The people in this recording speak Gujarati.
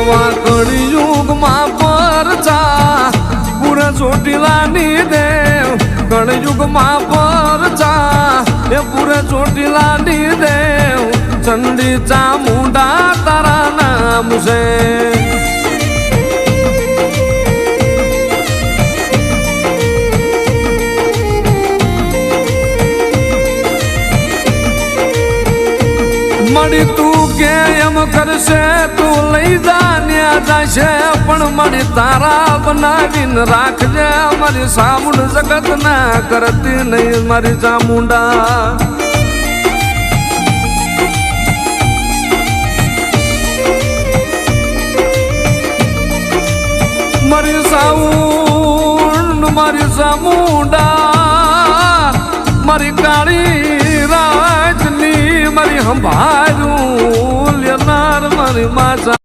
એવા કળિયુગમાં પરચા પૂરે ચોટીલાની દેવ કળિયુગમાં પરચા એ પૂરે ચોટીલાની દેવ ચંડી ચામુંડા તારા નામ છે મળી તું કે એમ કરશે તું લઈ જાન્યા જશે પણ મળી તારા બનાવીને રાખજે મારી સામુંડ જગત ના કરતી નહીં મારી ચામુંડા મારી સાઉન્ડ મારી ચામુંડા મારી કાળી રાજની મારી સંભાળું લેનાર મારી માતા